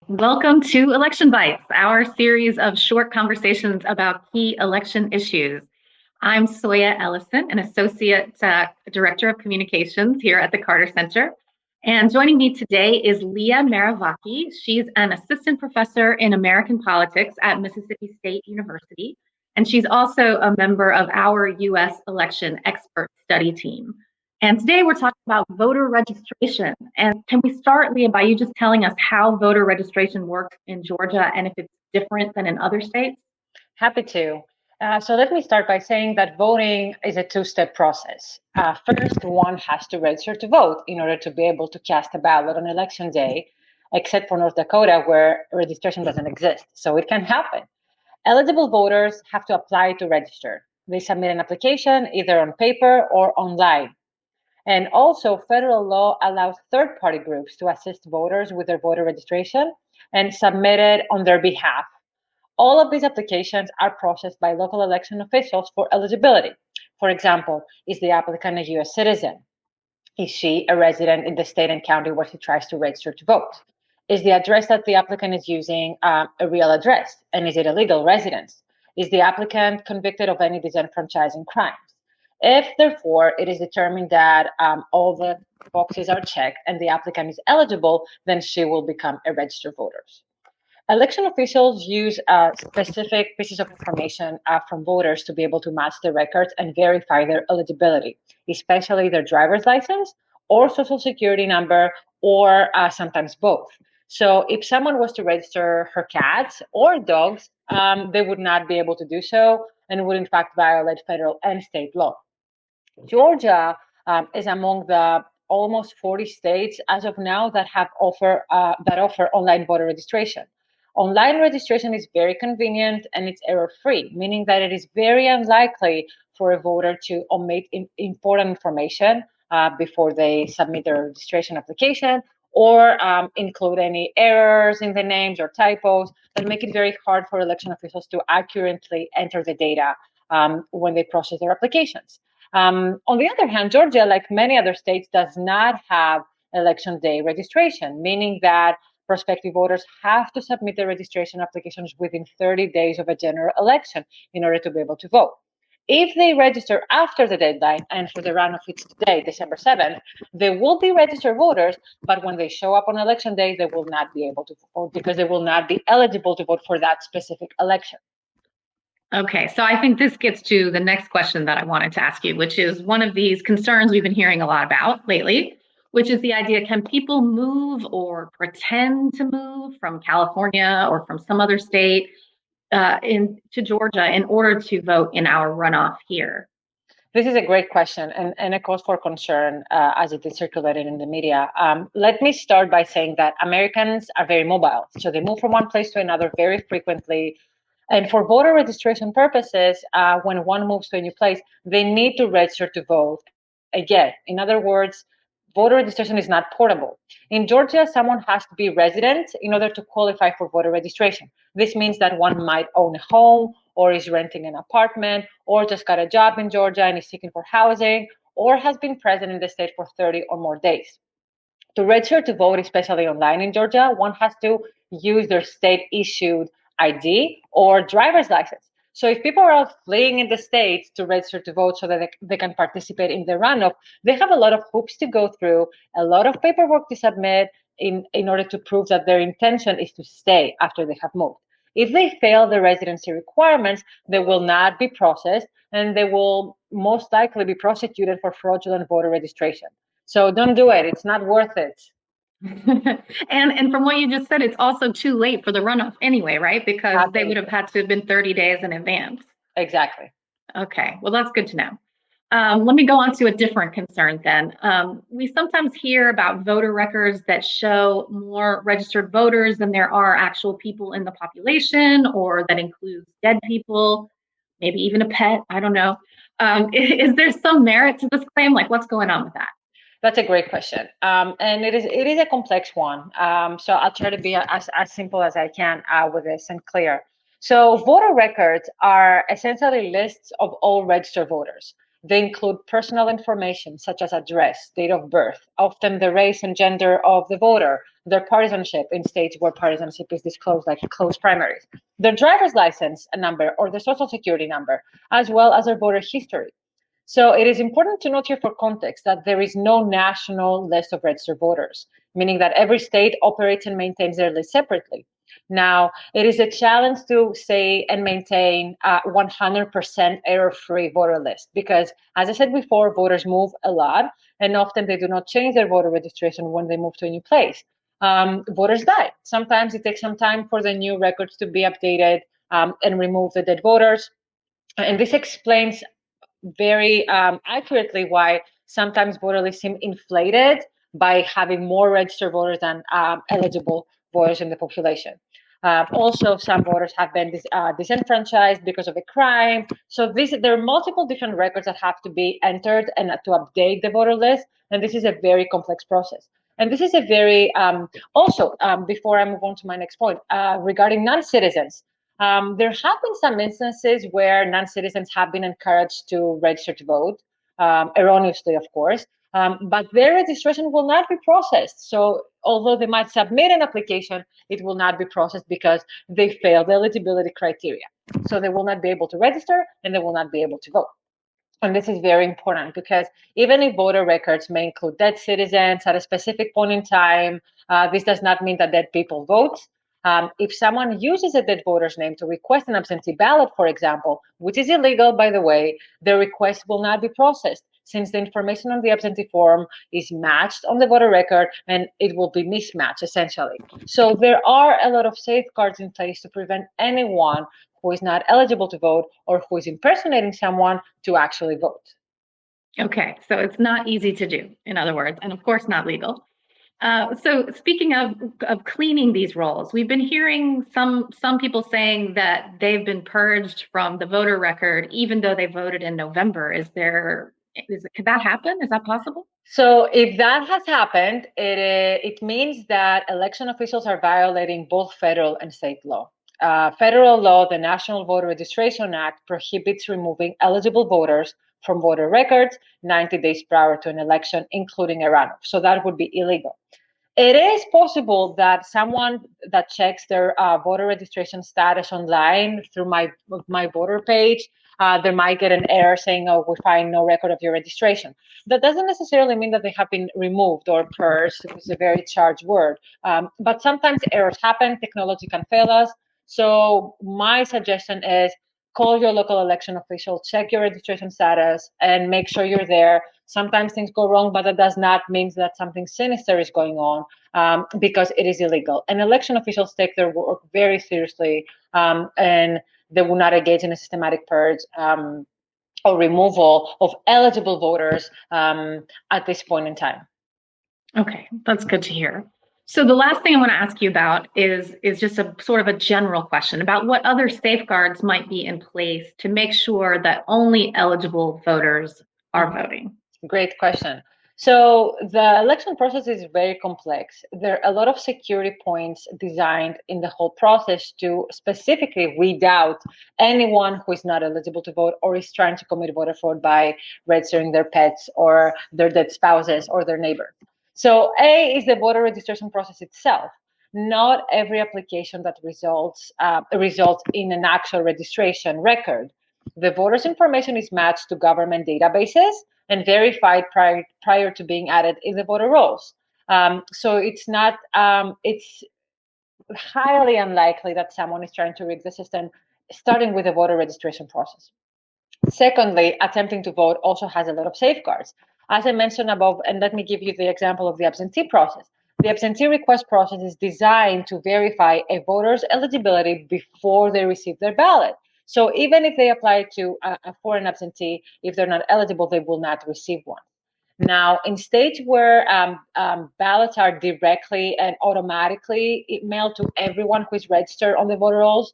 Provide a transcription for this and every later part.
Welcome to Election Bites, our series of short conversations about key election issues. I'm Soya Ellison, an Associate Director of Communications here at the Carter Center. And joining me today is Leah Merivaki. She's an Assistant Professor in American Politics at Mississippi State University. And she's also a member of our U.S. Election Expert Study Team. And today we're talking about voter registration. And can we start, Leah, by you just telling us how voter registration works in Georgia and if it's different than in other states? Happy to. So let me start by saying that voting is a two-step process. First, one has to register to vote in order to be able to cast a ballot on election day, except for North Dakota, where registration doesn't exist. So it can happen. Eligible voters have to apply to register. They submit an application either on paper or online. And also, federal law allows third-party groups to assist voters with their voter registration and submit it on their behalf. All of these applications are processed by local election officials for eligibility. For example, is the applicant a U.S. citizen? Is she a resident in the state and county where she tries to register to vote? Is the address that the applicant is using a real address? And is it a legal residence? Is the applicant convicted of any disenfranchising crimes? If, therefore, it is determined that all the boxes are checked and the applicant is eligible, then she will become a registered voter. Election officials use specific pieces of information from voters to be able to match the records and verify their eligibility, especially their driver's license or social security number, or sometimes both. So if someone was to register her cats or dogs, they would not be able to do so and would in fact violate federal and state law. Georgia is among the almost 40 states as of now that offer online voter registration. Online registration is very convenient and it's error-free, meaning that it is very unlikely for a voter to omit important information before they submit their registration application, or include any errors in the names or typos that make it very hard for election officials to accurately enter the data when they process their applications. On the other hand, Georgia, like many other states, does not have election day registration, meaning that prospective voters have to submit their registration applications within 30 days of a general election in order to be able to vote. If they register after the deadline, and for the runoff it's today, December 7th, they will be registered voters, but when they show up on election day, they will not be able to vote because they will not be eligible to vote for that specific election. Okay, so I think this gets to the next question that I wanted to ask you, which is one of these concerns we've been hearing a lot about lately, which is the idea, can people move or pretend to move from California or from some other state into Georgia in order to vote in our runoff here? This is a great question and a cause for concern as it is circulated in the media. Let me start by saying that Americans are very mobile. So they move from one place to another very frequently. And for voter registration purposes, when one moves to a new place, they need to register to vote again. In other words, voter registration is not portable. In Georgia, someone has to be resident in order to qualify for voter registration. This means that one might own a home or is renting an apartment or just got a job in Georgia and is seeking for housing or has been present in the state for 30 or more days. To register to vote, especially online in Georgia, one has to use their state issued ID or driver's license. So if people are out fleeing in the states to register to vote so that they can participate in the runoff, they have a lot of hoops to go through, a lot of paperwork to submit in order to prove that their intention is to stay after they have moved. If they fail the residency requirements, they will not be processed and they will most likely be prosecuted for fraudulent voter registration. So don't do it. It's not worth it. and from what you just said, it's also too late for the runoff anyway, right? Because Absolutely. They would have had to have been 30 days in advance. Exactly. Okay, well, that's good to know. Let me go on to a different concern then. We sometimes hear about voter records that show more registered voters than there are actual people in the population, or that includes dead people, maybe even a pet. I don't know. Is there some merit to this claim? Like, what's going on with that? That's a great question, and it is a complex one. So I'll try to be as simple as I can with this and clear. So voter records are essentially lists of all registered voters. They include personal information such as address, date of birth, often the race and gender of the voter, their partisanship in states where partisanship is disclosed, like closed primaries, their driver's license number or the social security number, as well as their voter history. So it is important to note here for context that there is no national list of registered voters, meaning that every state operates and maintains their list separately. Now, it is a challenge to say and maintain a 100% error-free voter list because, as I said before, voters move a lot, and often they do not change their voter registration when they move to a new place. Voters die. Sometimes it takes some time for the new records to be updated and remove the dead voters. And this explains very accurately why sometimes voter lists seem inflated by having more registered voters than eligible voters in the population. Also, some voters have been disenfranchised because of a crime. So there are multiple different records that have to be entered and to update the voter list. And this is a very complex process. And this is a very, before I move on to my next point, regarding non-citizens, there have been some instances where non-citizens have been encouraged to register to vote, erroneously, of course, but their registration will not be processed. So although they might submit an application, it will not be processed because they failed the eligibility criteria. So they will not be able to register and they will not be able to vote. And this is very important because even if voter records may include dead citizens at a specific point in time, this does not mean that dead people vote. If someone uses a dead voter's name to request an absentee ballot, for example, which is illegal, by the way, the request will not be processed since the information on the absentee form is matched on the voter record and it will be mismatched essentially. So there are a lot of safeguards in place to prevent anyone who is not eligible to vote or who is impersonating someone to actually vote. Okay, so it's not easy to do, in other words, and of course not legal. So speaking of cleaning these rolls, we've been hearing some people saying that they've been purged from the voter record, even though they voted in November. Could that happen? Is that possible? So if that has happened, it means that election officials are violating both federal and state law. Federal law, the National Voter Registration Act, prohibits removing eligible voters from voter records 90 days prior to an election, including a runoff. So that would be illegal. It is possible that someone that checks their voter registration status online through my voter page, they might get an error saying, "Oh, we find no record of your registration." That doesn't necessarily mean that they have been removed or purged. It's a very charged word, but sometimes errors happen. Technology can fail us. So my suggestion is call your local election official, check your registration status, and make sure you're there. Sometimes things go wrong, but that does not mean that something sinister is going on because it is illegal. And election officials take their work very seriously, and they will not engage in a systematic purge or removal of eligible voters at this point in time. Okay, that's good to hear. So the last thing I want to ask you about is just a sort of a general question about what other safeguards might be in place to make sure that only eligible voters are voting. Great question. So the election process is very complex. There are a lot of security points designed in the whole process to specifically weed out anyone who is not eligible to vote or is trying to commit voter fraud by registering their pets or their dead spouses or their neighbors. So A is the voter registration process itself. Not every application that results in an actual registration record. The voter's information is matched to government databases and verified prior to being added in the voter rolls. So it's not, it's highly unlikely that someone is trying to rig the system, starting with the voter registration process. Secondly, attempting to vote also has a lot of safeguards. As I mentioned above, and let me give you the example of the absentee process. The absentee request process is designed to verify a voter's eligibility before they receive their ballot. So even if they apply to for an absentee, if they're not eligible, they will not receive one. Now, in states where ballots are directly and automatically mailed to everyone who is registered on the voter rolls,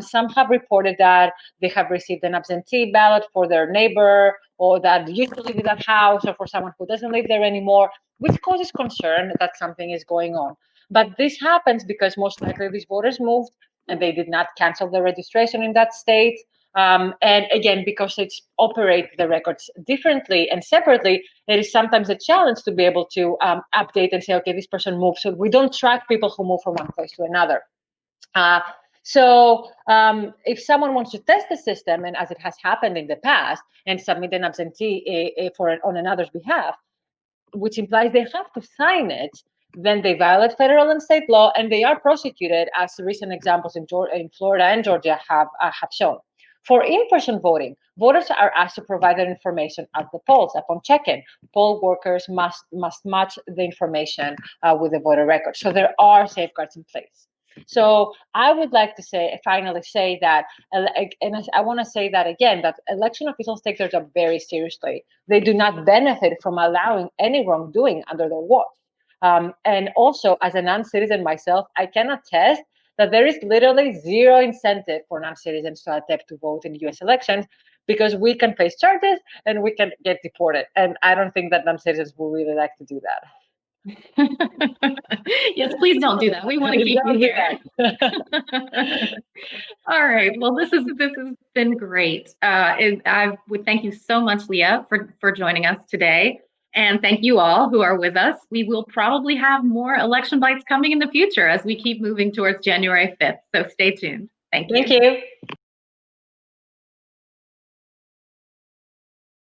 some have reported that they have received an absentee ballot for their neighbor or that used to live in that house or for someone who doesn't live there anymore, which causes concern that something is going on. But this happens because most likely these voters moved and they did not cancel their registration in that state. And again, because it's operate the records differently and separately, it is sometimes a challenge to be able to update and say, okay, this person moved. So we don't track people who move from one place to another. If someone wants to test the system, and as it has happened in the past, and submit an absentee on another's behalf, which implies they have to sign it, then they violate federal and state law, and they are prosecuted, as recent examples in Florida and Georgia have shown. For in-person voting, voters are asked to provide their information at the polls upon check-in. Poll workers must match the information with the voter record. So there are safeguards in place. So I would like to finally say that, and I want to say that again, that election officials take their job very seriously. They do not benefit from allowing any wrongdoing under their watch. And also, as a non-citizen myself, I can attest that there is literally zero incentive for non-citizens to attempt to vote in U.S. elections, because we can face charges and we can get deported. And I don't think that non-citizens will really like to do that. Yes, please don't do that. We want to keep you here. All right. Well, this has been great. I would thank you so much, Leah, for joining us today. And thank you all who are with us. We will probably have more election bites coming in the future as we keep moving towards January 5th. So stay tuned. Thank you. Thank you.